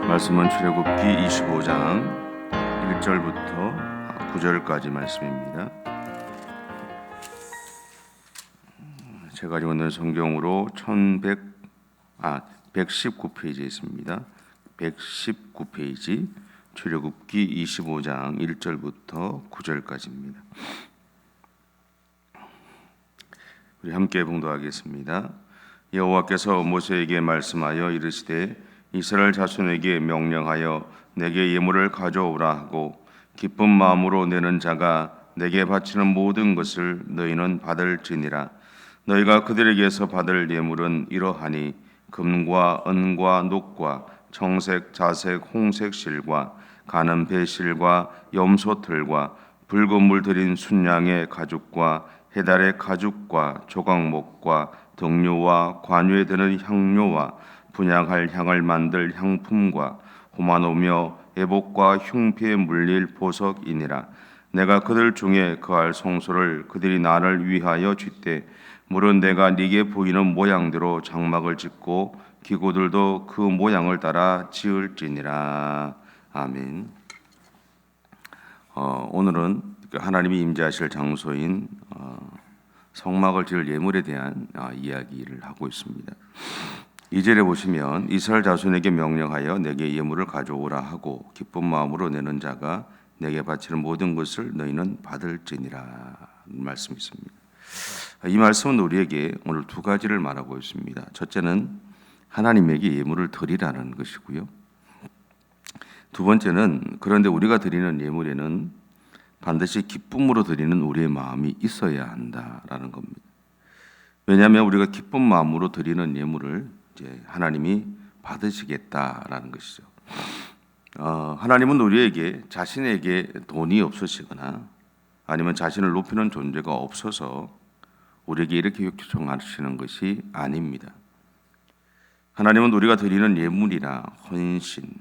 말씀은 출애굽기 25장 1절부터 9절까지 말씀입니다. 제가 가지고 있는 성경으로 119페이지에 있습니다. 119페이지 출애굽기 25장 1절부터 9절까지입니다. 우리 함께 봉독하겠습니다. 여호와께서 모세에게 말씀하여 이르시되 이스라엘 자손에게 명령하여 내게 예물을 가져오라 하고 기쁜 마음으로 내는 자가 내게 바치는 모든 것을 너희는 받을지니라. 너희가 그들에게서 받을 예물은 이러하니 금과 은과 녹과 청색, 자색, 홍색 실과 가는 배실과 염소털과 붉은 물 들인 순양의 가죽과 해달의 가죽과 조각목과 등류와 관유에 드는 향료와 분향할 향을 만들 향품과 호마노며 애복과 흉피에 물릴 보석이니라. 내가 그들 중에 그할 성소를 그들이 나를 위하여 짓되 물은 내가 네게 보이는 모양대로 장막을 짓고 기구들도 그 모양을 따라 지을지니라. 아멘. 오늘은 하나님이 임재하실 장소인 성막을 지을 예물에 대한 이야기를 하고 있습니다. 2절에 보시면 이스라엘 자손에게 명령하여 내게 예물을 가져오라 하고 기쁜 마음으로 내는 자가 내게 바치는 모든 것을 너희는 받을지니라 말씀이 있습니다. 이 말씀은 우리에게 오늘 두 가지를 말하고 있습니다. 첫째는 하나님에게 예물을 드리라는 것이고요. 두 번째는 그런데 우리가 드리는 예물에는 반드시 기쁨으로 드리는 우리의 마음이 있어야 한다라는 겁니다. 왜냐하면 우리가 기쁜 마음으로 드리는 예물을 이제 하나님이 받으시겠다라는 것이죠. 하나님은 우리에게 자신에게 돈이 없으시거나 아니면 자신을 높이는 존재가 없어서 우리에게 이렇게 요청하시는 것이 아닙니다. 하나님은 우리가 드리는 예물이나 헌신,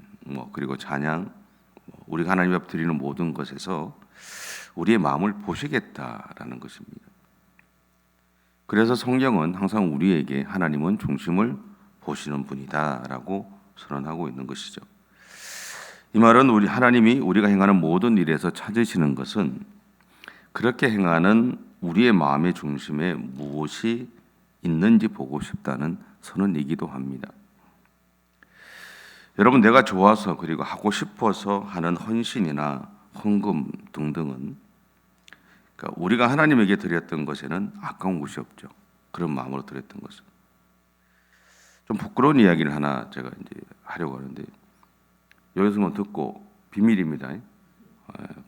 그리고 찬양, 우리가 하나님 앞에 드리는 모든 것에서 우리의 마음을 보시겠다라는 것입니다. 그래서 성경은 항상 우리에게 하나님은 중심을 보시는 분이다라고 선언하고 있는 것이죠. 이 말은 하나님이 우리가 행하는 모든 일에서 찾으시는 것은 그렇게 행하는 우리의 마음의 중심에 무엇이 있는지 보고 싶다는 선언이기도 합니다. 여러분, 내가 좋아서 그리고 하고 싶어서 하는 헌신이나 헌금 등등은 그러니까 우리가 하나님에게 드렸던 것에는 아까운 것이 없죠. 그런 마음으로 드렸던 것은. 좀 부끄러운 이야기를 하나 제가 이제 하려고 하는데 여기서만 듣고 비밀입니다.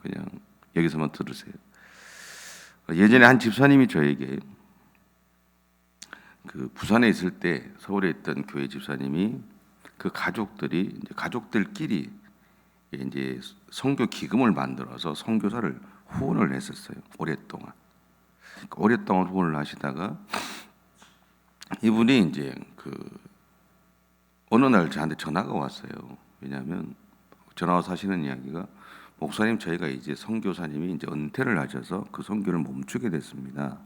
그냥 여기서만 들으세요. 예전에 한 집사님이 저에게 그 부산에 있을 때 서울에 있던 교회 집사님이 그 가족들이 이제 가족들끼리 이제 선교 기금을 만들어서 선교사를 후원을 했었어요. 오랫동안. 오랫동안 후원을 하시다가 이분이 이제 어느 날 저한테 전화가 왔어요. 왜냐하면 전화 와서 하시는 이야기가 목사님, 저희가 이제 선교사님이 이제 은퇴를 하셔서 그 선교를 멈추게 됐습니다.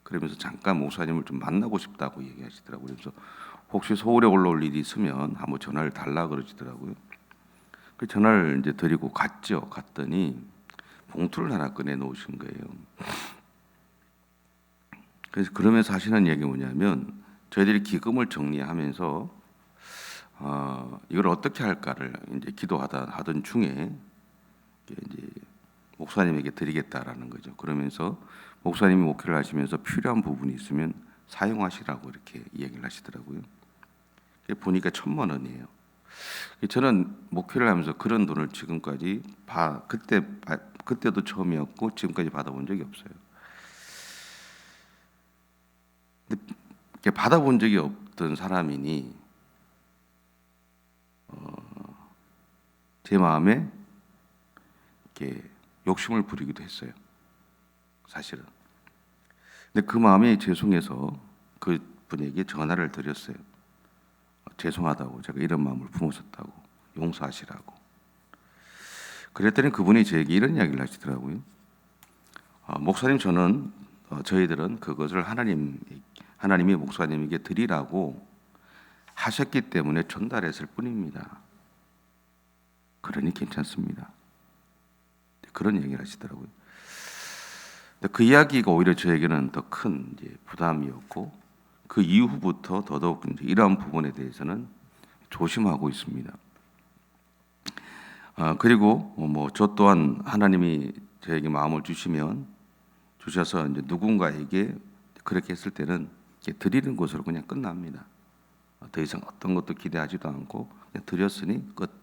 그러면서 잠깐 목사님을 좀 만나고 싶다고 얘기하시더라고요. 그래서 혹시 서울에 올라올 일이 있으면 한번 전화를 달라 그러시더라고요. 그 전화를 이제 드리고 갔죠. 갔더니 봉투를 하나 꺼내 놓으신 거예요. 그래서 그러면서 하시는 얘기가 뭐냐면 저희들이 기금을 정리하면서 이걸 어떻게 할까를 이제 하던 중에 이제 목사님에게 드리겠다라는 거죠. 그러면서 목사님이 목회를 하시면서 필요한 부분이 있으면 사용하시라고 이렇게 얘기를 하시더라고요. 보니까 1,000만 원이에요. 저는 목회를 하면서 그런 돈을 지금까지 그때도 처음이었고 지금까지 받아본 적이 없어요. 근데 받아본 적이 없던 사람이니 제 마음에 이렇게 욕심을 부리기도 했어요. 사실은. 근데 그 마음이 죄송해서 그 분에게 전화를 드렸어요. 죄송하다고, 제가 이런 마음을 품었었다고, 용서하시라고. 그랬더니 그분이 저에게 이런 이야기를 하시더라고요. 목사님, 저희들은 그것을 하나님이 목사님에게 드리라고 하셨기 때문에 전달했을 뿐입니다. 그러니 괜찮습니다. 그런 얘기를 하시더라고요. 그 이야기가 오히려 저에게는 더 큰 부담이었고, 그 이후부터 더더욱 이러한 부분에 대해서는 조심하고 있습니다. 그리고 저 또한 하나님이 저에게 마음을 주셔서 이제 누군가에게 그렇게 했을 때는 드리는 것으로 그냥 끝납니다. 더 이상 어떤 것도 기대하지도 않고 그냥 드렸으니 끝.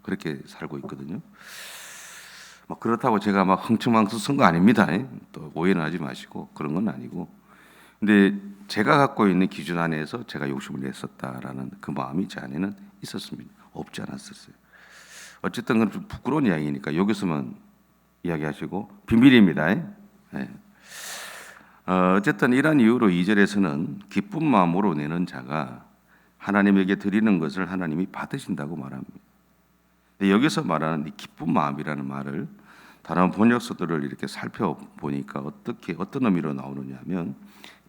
그렇게 살고 있거든요. 그렇다고 제가 막 흥청망청 쓴 거 아닙니다. 또 오해는 하지 마시고 그런 건 아니고. 근데 제가 갖고 있는 기준 안에서 제가 욕심을 냈었다라는 그 마음이 제 안에는 있었습니다. 없지 않았었어요. 어쨌든 그건 좀 부끄러운 이야기니까 여기서만 이야기하시고 비밀입니다. 어쨌든 이런 이유로 2절에서는 기쁜 마음으로 내는 자가 하나님에게 드리는 것을 하나님이 받으신다고 말합니다. 근데 여기서 말하는 이 기쁜 마음이라는 말을 다른 번역서들을 이렇게 살펴보니까 어떤 의미로 나오느냐면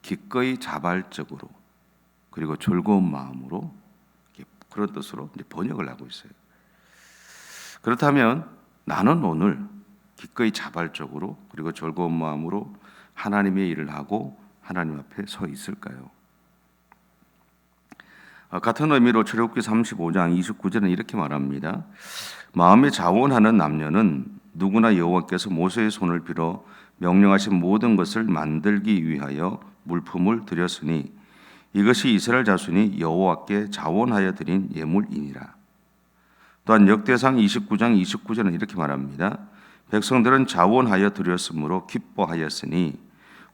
기꺼이 자발적으로 그리고 즐거운 마음으로 그런 뜻으로 번역을 하고 있어요. 그렇다면 나는 오늘 기꺼이 자발적으로 그리고 즐거운 마음으로 하나님의 일을 하고 하나님 앞에 서 있을까요? 같은 의미로 출애굽기 35장 29절은 이렇게 말합니다. 마음에 자원하는 남녀는 누구나 여호와께서 모세의 손을 빌어 명령하신 모든 것을 만들기 위하여 물품을 드렸으니 이것이 이스라엘 자손이 여호와께 자원하여 드린 예물이니라. 또한 역대상 29장 29절은 이렇게 말합니다. 백성들은 자원하여 드렸으므로 기뻐하였으니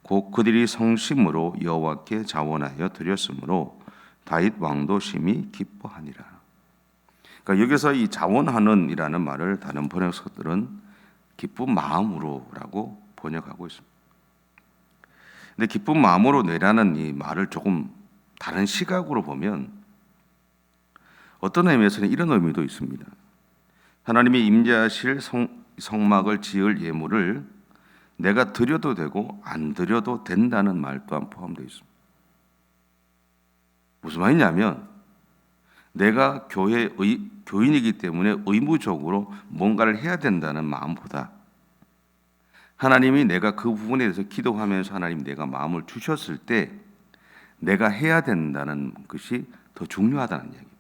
곧 그들이 성심으로 여호와께 자원하여 드렸으므로 다윗 왕도 심히 기뻐하니라. 그러니까 여기서 이 자원하는이라는 말을 다른 번역서들은 기쁜 마음으로라고 번역하고 있습니다. 근데 기쁜 마음으로 내라는 이 말을 조금 다른 시각으로 보면 어떤 의미에서는 이런 의미도 있습니다. 하나님이 임재하실 성막을 지을 예물을 내가 드려도 되고 안 드려도 된다는 말 또한 포함되어 있습니다. 무슨 말이냐면 내가 교인이기 때문에 의무적으로 뭔가를 해야 된다는 마음보다 하나님이 내가 그 부분에 대해서 기도하면서 하나님 내가 마음을 주셨을 때 내가 해야 된다는 것이 더 중요하다는 이야기입니다.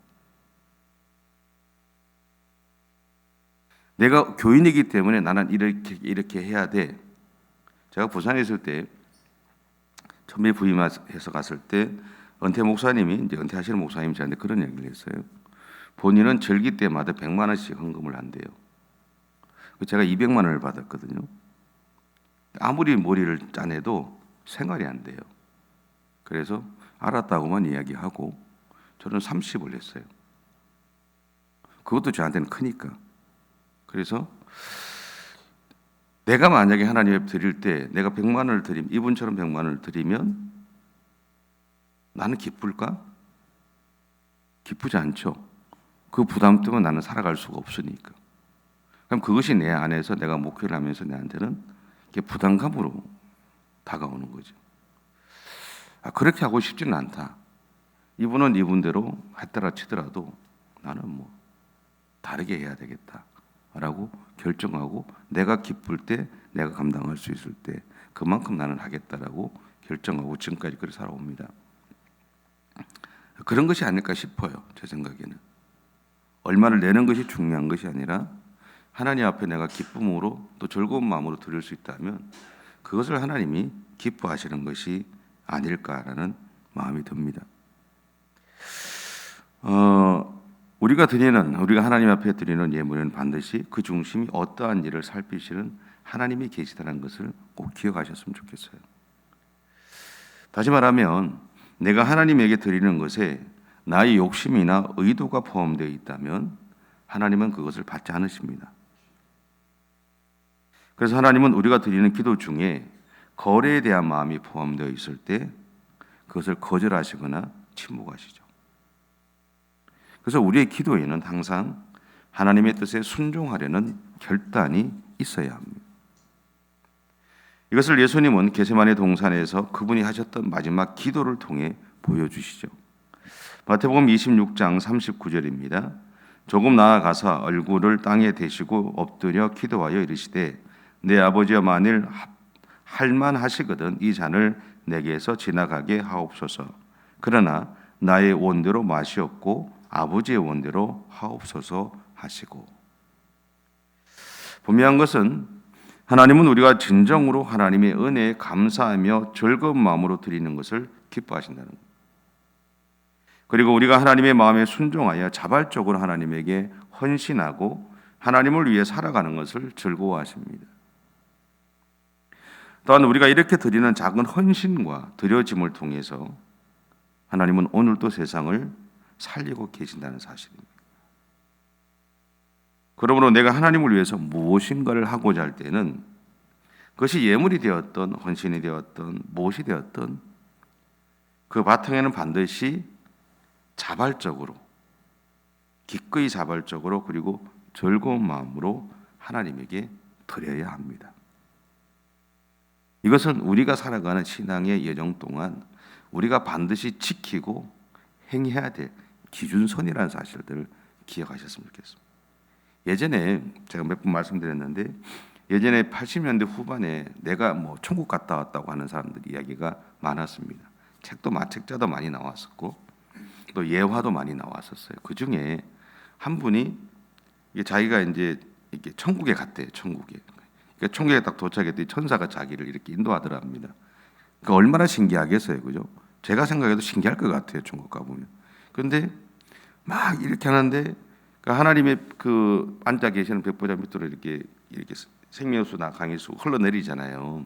내가 교인이기 때문에 나는 이렇게 해야 돼. 제가 부산에 있을 때 처음에 부임해서 갔을 때 은퇴 목사님이 이제 은퇴하시는 목사님이 저한테 그런 얘기를 했어요. 본인은 절기 때마다 100만 원씩 헌금을 한대요. 제가 200만 원을 받았거든요. 아무리 머리를 짜내도 생활이 안 돼요. 그래서 알았다고만 이야기하고 저는 30을 했어요. 그것도 저한테는 크니까. 그래서 내가 만약에 하나님께 드릴 때 내가 100만 원을 드리면 이분처럼 100만 원을 드리면 나는 기쁠까? 기쁘지 않죠. 그 부담 때문에 나는 살아갈 수가 없으니까. 그럼 그것이 내 안에서 내가 목회를 하면서 내한테는 부담감으로 다가오는 거죠. 그렇게 하고 싶지는 않다. 이분은 이분대로 했더라 치더라도 나는 다르게 해야 되겠다라고 결정하고 내가 기쁠 때 내가 감당할 수 있을 때 그만큼 나는 하겠다라고 결정하고 지금까지 그렇게 살아옵니다. 그런 것이 아닐까 싶어요. 제 생각에는. 얼마를 내는 것이 중요한 것이 아니라 하나님 앞에 내가 기쁨으로 또 즐거운 마음으로 드릴 수 있다면 그것을 하나님이 기뻐하시는 것이 아닐까라는 마음이 듭니다. 우리가 하나님 앞에 드리는 예물은 반드시 그 중심이 어떠한 일을 살피시는 하나님이 계시다는 것을 꼭 기억하셨으면 좋겠어요. 다시 말하면 내가 하나님에게 드리는 것에 나의 욕심이나 의도가 포함되어 있다면 하나님은 그것을 받지 않으십니다. 그래서 하나님은 우리가 드리는 기도 중에 거래에 대한 마음이 포함되어 있을 때 그것을 거절하시거나 침묵하시죠. 그래서 우리의 기도에는 항상 하나님의 뜻에 순종하려는 결단이 있어야 합니다. 이것을 예수님은 겟세마네 동산에서 그분이 하셨던 마지막 기도를 통해 보여주시죠. 마태복음 26장 39절입니다. 조금 나아가서 얼굴을 땅에 대시고 엎드려 기도하여 이르시되 내 아버지여 만일 할만하시거든 이 잔을 내게서 지나가게 하옵소서. 그러나 나의 원대로 마시옵고 아버지의 원대로 하옵소서 하시고. 분명한 것은 하나님은 우리가 진정으로 하나님의 은혜에 감사하며 즐거운 마음으로 드리는 것을 기뻐하신다는 것. 그리고 우리가 하나님의 마음에 순종하여 자발적으로 하나님에게 헌신하고 하나님을 위해 살아가는 것을 즐거워하십니다. 또한 우리가 이렇게 드리는 작은 헌신과 드려짐을 통해서 하나님은 오늘도 세상을 살리고 계신다는 사실입니다. 그러므로 내가 하나님을 위해서 무엇인가를 하고자 할 때는 그것이 예물이 되었던 헌신이 되었던 무엇이 되었던 그 바탕에는 반드시 자발적으로 기꺼이 자발적으로 그리고 즐거운 마음으로 하나님에게 드려야 합니다. 이것은 우리가 살아가는 신앙의 여정 동안 우리가 반드시 지키고 행해야 될 기준선이라는 사실들을 기억하셨으면 좋겠습니다. 예전에 제가 몇 번 말씀드렸는데 예전에 80년대 후반에 내가 천국 갔다 왔다고 하는 사람들 이야기가 많았습니다. 책자도 많이 나왔었고 또 예화도 많이 나왔었어요. 그 중에 한 분이 자기가 이제 이렇게 천국에 갔대요. 그러니까 천국에 딱 도착했더니 천사가 자기를 이렇게 인도하더랍니다. 그러니까 얼마나 신기하겠어요, 그죠? 제가 생각해도 신기할 것 같아요, 천국 가보면. 그런데 막 이렇게 하는데 하나님의 그 앉아 계시는 백보자 밑으로 이렇게 생명수나 강일수 흘러내리잖아요.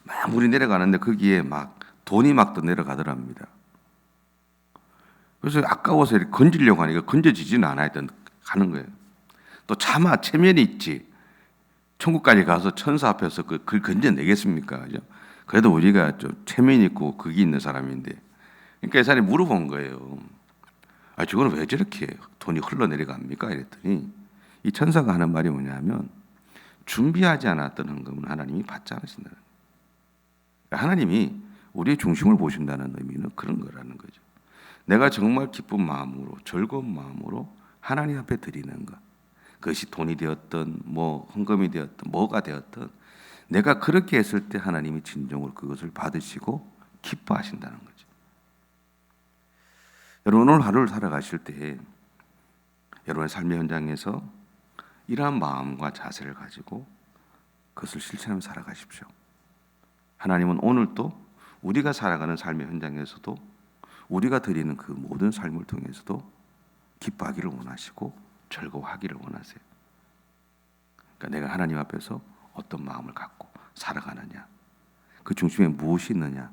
막 물이 내려가는데 거기에 막 돈이 막 더 내려가더랍니다. 그래서 아까워서 이렇게 건지려고 하니까 건져지지는 않아야 가는 거예요. 또 차마 체면이 있지. 천국까지 가서 천사 앞에서 그걸 건져내겠습니까? 그죠? 그래도 우리가 좀 체면 있고 극이 있는 사람인데, 그러니까 이 사람이 물어본 거예요. 저거는 왜 저렇게 돈이 흘러내려갑니까? 이랬더니 이 천사가 하는 말이 뭐냐면 준비하지 않았던 헌금은 하나님이 받지 않으신다는 거예요. 그러니까 하나님이 우리의 중심을 보신다는 의미는 그런 거라는 거죠. 내가 정말 기쁜 마음으로 즐거운 마음으로 하나님 앞에 드리는 것, 그것이 돈이 되었든 헌금이 되었든 뭐가 되었든 내가 그렇게 했을 때 하나님이 진정으로 그것을 받으시고 기뻐하신다는 거죠. 여러분 오늘 하루를 살아가실 때 여러분의 삶의 현장에서 이러한 마음과 자세를 가지고 그것을 실천하며 살아가십시오. 하나님은 오늘도 우리가 살아가는 삶의 현장에서도 우리가 드리는 그 모든 삶을 통해서도 기뻐하기를 원하시고 즐거워하기를 원하세요. 그러니까 내가 하나님 앞에서 어떤 마음을 갖고 살아가느냐, 그 중심에 무엇이 있느냐,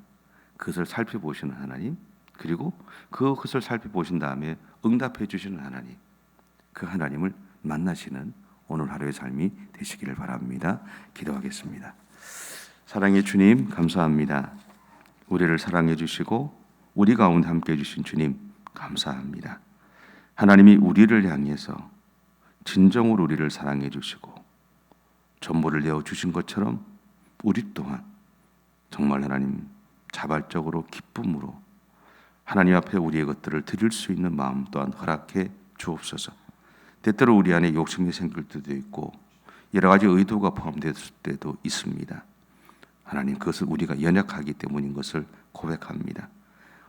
그것을 살펴보시는 하나님, 그리고 그것을 살펴보신 다음에 응답해 주시는 하나님, 그 하나님을 만나시는 오늘 하루의 삶이 되시기를 바랍니다. 기도하겠습니다. 사랑의 주님, 감사합니다. 우리를 사랑해 주시고 우리 가운데 함께 해주신 주님 감사합니다. 하나님이 우리를 향해서 진정으로 우리를 사랑해 주시고 전부를 내어주신 것처럼 우리 또한 정말 하나님 자발적으로 기쁨으로 하나님 앞에 우리의 것들을 드릴 수 있는 마음 또한 허락해 주옵소서. 때때로 우리 안에 욕심이 생길 때도 있고 여러 가지 의도가 포함됐을 때도 있습니다. 하나님, 그것을 우리가 연약하기 때문인 것을 고백합니다.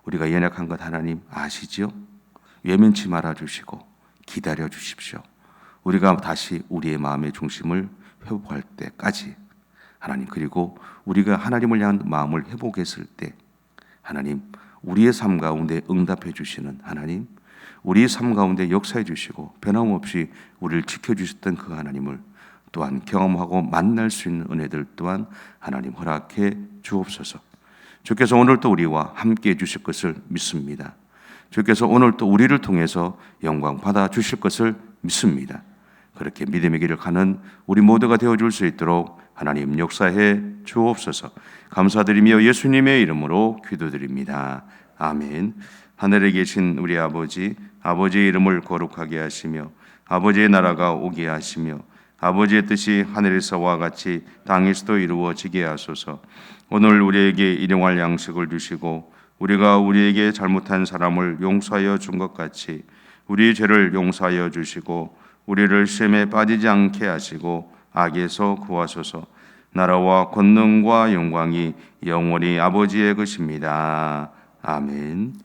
우리가 연약한 것 하나님 아시지요? 외면치 말아 주시고 기다려 주십시오. 우리가 다시 우리의 마음의 중심을 회복할 때까지 하나님, 그리고 우리가 하나님을 향한 마음을 회복했을 때 하나님, 우리의 삶 가운데 응답해 주시는 하나님, 우리의 삶 가운데 역사해 주시고 변함없이 우리를 지켜주셨던 그 하나님을 또한 경험하고 만날 수 있는 은혜들 또한 하나님 허락해 주옵소서. 주께서 오늘도 우리와 함께해 주실 것을 믿습니다. 주께서 오늘도 우리를 통해서 영광 받아 주실 것을 믿습니다. 그렇게 믿음의 길을 가는 우리 모두가 되어줄 수 있도록 하나님 역사해 주옵소서. 감사드리며 예수님의 이름으로 기도드립니다. 아멘. 하늘에 계신 우리 아버지, 아버지의 이름을 거룩하게 하시며 아버지의 나라가 오게 하시며 아버지의 뜻이 하늘에서와 같이 땅에서도 이루어지게 하소서. 오늘 우리에게 일용할 양식을 주시고 우리가 우리에게 잘못한 사람을 용서하여 준 것 같이 우리 죄를 용서하여 주시고 우리를 시험에 빠지지 않게 하시고 악에서 구하소서. 나라와 권능과 영광이 영원히 아버지의 것입니다. 아멘.